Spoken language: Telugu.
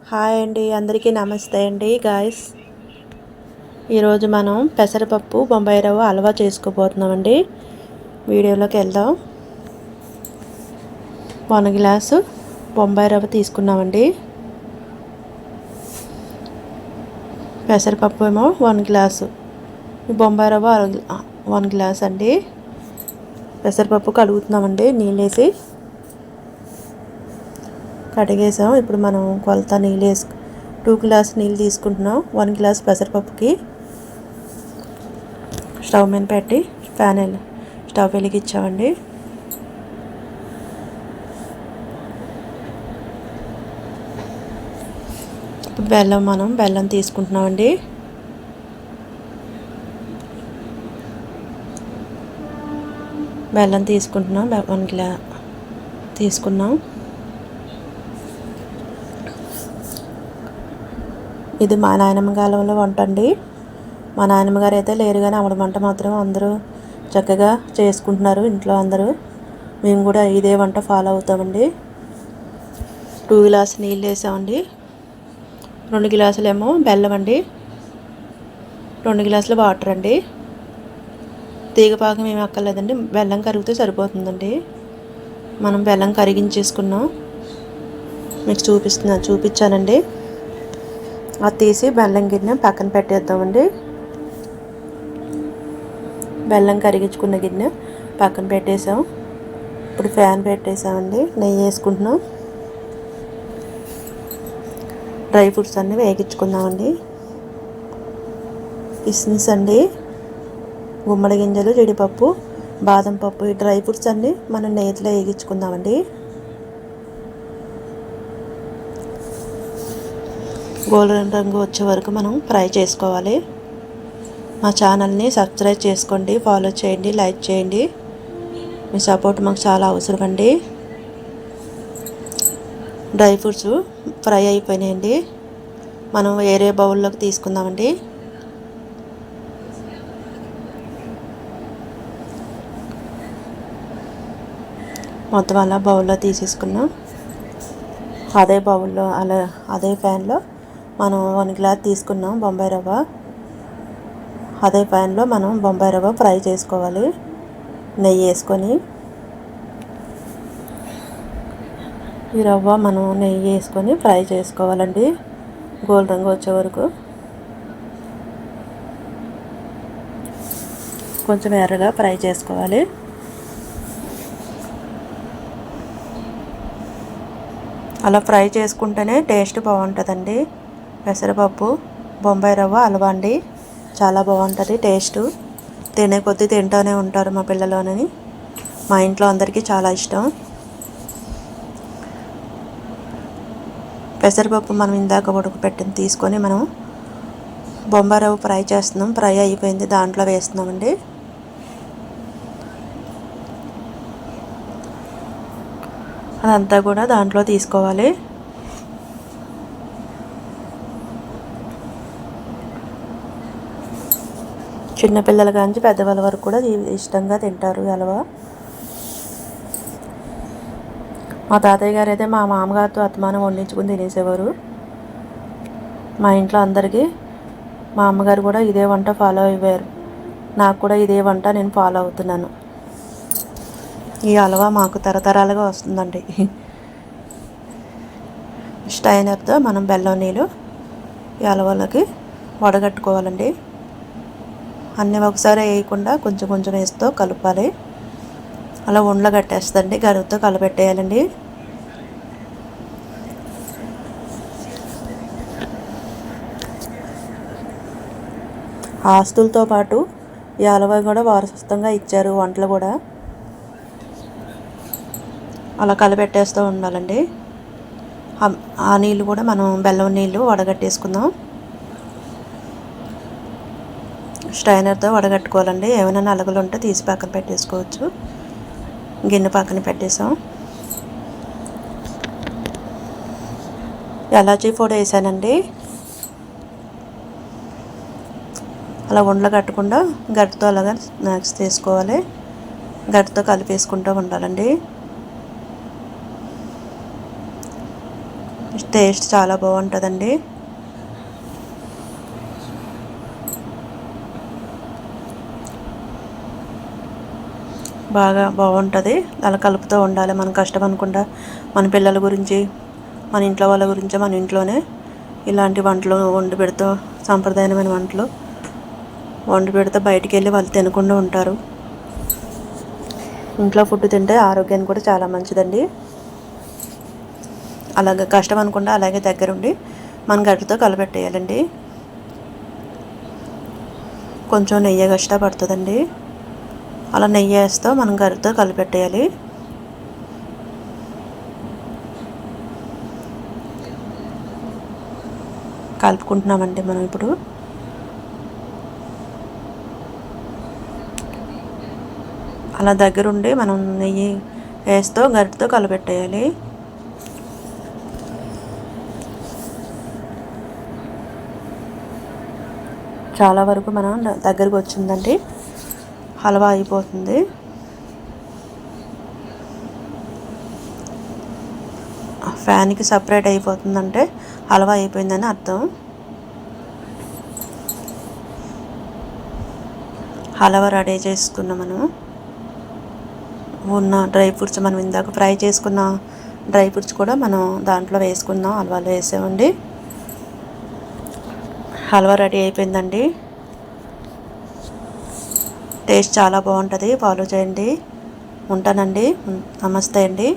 హాయ్ అండి, అందరికీ నమస్తే అండి గాయస్. ఈరోజు మనం పెసరపప్పు బొంబాయి రవ్వ హల్వా చేసుకోబోతున్నామండి. వీడియోలోకి వెళ్దాం. 1 గ్లాసు బొంబాయి రవ్వ తీసుకున్నామండి. పెసరపప్పు ఏమో 1 గ్లాసు, బొంబాయి రవ్వ 1 గ్లాస్ అండి. పెసరపప్పు కడుగుతున్నామండి, నీళ్ళు వేసి కడిగేసాం. ఇప్పుడు మనం కొలత నీళ్ళు 2 గ్లాస్ నీళ్ళు తీసుకుంటున్నాం 1 గ్లాస్ పెసరపప్పుకి. స్టవ్ మీద పెట్టి స్టవ్ వెలిగించామండి. ఇప్పుడు బెల్లం తీసుకుంటున్నామండి. బెల్లం తీసుకుంటున్నాం, 1 గ్లాస్ తీసుకున్నాం. ఇది మా నాయనమ్మ కాలంలో వంట అండి. మా నాయనమ్మ గారు అయితే లేరు, కానీ ఆవిడ వంట మాత్రం అందరూ చక్కగా చేసుకుంటున్నారు ఇంట్లో అందరూ. మేము కూడా ఇదే వంట ఫాలో అవుతామండి. 2 గ్లాస్ నీళ్ళు వేసామండి. 2 గ్లాసులేమో బెల్లం అండి, 2 గ్లాసులు వాటర్ అండి. తీగపాకం ఏమి అక్కర్లేదండి, బెల్లం కరిగితే సరిపోతుందండి. మనం బెల్లం కరిగించేసుకున్నాం, మీకు చూపించానండి. అది తీసి బెల్లం గిన్నె పక్కన పెట్టేద్దామండి. బెల్లం కరిగించుకున్న గిన్నె పక్కన పెట్టేసాం. ఇప్పుడు ఫ్యాన్ పెట్టేసామండి, నెయ్యి వేసుకుంటున్నాం. డ్రై ఫ్రూట్స్ అన్నీ వేగించుకుందామండి. కిస్మిస్ అండి, గుమ్మడి గింజలు, జీడిపప్పు, బాదం పప్పు, ఈ డ్రై ఫ్రూట్స్ అన్నీ మనం నెయ్యిలో వేగించుకుందామండి. గోల్డెన్ రంగు వచ్చే వరకు మనం ఫ్రై చేసుకోవాలి. మా ఛానల్ని సబ్స్క్రైబ్ చేసుకోండి, ఫాలో చేయండి, లైక్ చేయండి. మీ సపోర్ట్ మాకు చాలా అవసరం అండి. డ్రై ఫ్రూట్స్ ఫ్రై అయిపోయినాయండి. మనం వేరే బౌల్లోకి తీసుకుందామండి. మొత్తం అలా బౌల్లో తీసేసుకున్నాం. అదే ప్యాన్లో మనం 1 గ్లాస్ తీసుకున్నాం బొంబాయి రవ్వ. అదే ప్యాన్లో మనం బొంబాయి రవ్వ ఫ్రై చేసుకోవాలి. నెయ్యి వేసుకొని ఈ రవ్వ మనం నెయ్యి వేసుకొని ఫ్రై చేసుకోవాలండి, గోల్డ్ రంగు వచ్చే వరకు. కొంచెం ఎర్రగా ఫ్రై చేసుకోవాలి. అలా ఫ్రై చేసుకుంటేనే టేస్ట్ బాగుంటుందండి. పెసరపప్పు బొంబాయి రవ్వ హల్వా అండి, చాలా బాగుంటుంది టేస్ట్. తినే కొద్దీ తింటూనే ఉంటారు మా పిల్లలోని. మా ఇంట్లో అందరికీ చాలా ఇష్టం. పెసరపప్పు మనం ఇందాక ఉడకపెట్టింది తీసుకొని మనం బొంబాయి రవ్వ ఫ్రై చేస్తున్నాం. ఫ్రై అయిపోయింది, దాంట్లో వేస్తున్నామండి. అదంతా కూడా దాంట్లో తీసుకోవాలి. చిన్నపిల్లల కాంచి పెద్దవాళ్ళ వరకు కూడా ఇష్టంగా తింటారు హల్వా. మా తాతయ్య గారు అయితే మా మామగారితో అత్తమానం వండించుకుని తినేసేవారు. మా ఇంట్లో అందరికీ మా అమ్మగారు కూడా ఇదే వంట ఫాలో అయ్యారు. నాకు కూడా ఇదే వంట నేను ఫాలో అవుతున్నాను. ఈ హల్వా మాకు తరతరాలుగా వస్తుందండి. స్టైనర్తో మనం బెల్లం నీళ్ళు ఈ హల్వాలోకి వడగట్టుకోవాలండి. అన్నీ ఒకసారి వేయకుండా కొంచెం కొంచెం వేస్తూ కలపాలి. అలా ఉండలు కట్టేస్తుందండి, గరిటతో కలపెట్టేయాలండి. ఆస్తులతో పాటు ఈ హల్వా కూడా వారసత్వంగా ఇచ్చారు వంటలు కూడా. అలా కలపెట్టేస్తూ ఉండాలండి. ఆ నీళ్ళు కూడా మనం బెల్లం నీళ్ళు వడగట్టేసుకుందాం. స్ట్రైనర్తో వడగట్టుకోవాలండి. ఏమైనా నలుగులు ఉంటే తీసి పక్కన పెట్టేసుకోవచ్చు. గిన్నె పక్కన పెట్టేసాం. ఎలాచీ పొడి వేసానండి. అలా ఉండలు కట్టకుండా గట్టితో అలాగా స్నాక్స్ తీసుకోవాలి. గట్టితో కలిపేసుకుంటూ ఉండాలండి. టేస్ట్ చాలా బాగుంటుందండి. బాగా బాగుంటుంది. అలా కలుపుతూ ఉండాలి. మనం కష్టం అనుకుండా మన పిల్లల గురించి, మన ఇంట్లో వాళ్ళ గురించి మన ఇంట్లోనే ఇలాంటి వంటలు వండి పెడుతూ, సాంప్రదాయమైన వంటలు వండి పెడితే బయటికి వెళ్ళి వాళ్ళు తినకుండా ఉంటారు. ఇంట్లో ఫుడ్ తింటే ఆరోగ్యానికి కూడా చాలా మంచిదండి. అలాగే కష్టం అనుకుండా అలాగే దగ్గరుండి మన గరిటెతో కలపెట్టేయాలండి. కొంచెం నెయ్యి గష్టా పడుతుందండి. అలా నెయ్యి వేస్తూ మనం గరిటెతో కలిపెట్టేయాలి. కలుపుకుంటున్నామండి మనం ఇప్పుడు. అలా దగ్గరుండి మనం నెయ్యి వేస్తూ గరిటెతో కలిపెట్టేయాలి. చాలా వరకు మనం దగ్గరికి వచ్చిందండి. హల్వా అయిపోతుంది. ఫ్యాన్కి సపరేట్ అయిపోతుందంటే హల్వా అయిపోయిందని అర్థం. హల్వా రెడీ చేసుకున్నాం. మనం ఉన్న డ్రై ఫ్రూట్స్, మనం ఇందాక ఫ్రై చేసుకున్న డ్రై ఫ్రూట్స్ కూడా మనం దాంట్లో వేసుకుందాం. హల్వాలో వేసామండి. హల్వా రెడీ అయిపోయిందండి. టేస్ట్ చాలా బాగుంటుంది. ఫాలో చేయండి. ఉంటానండి. నమస్తే అండి.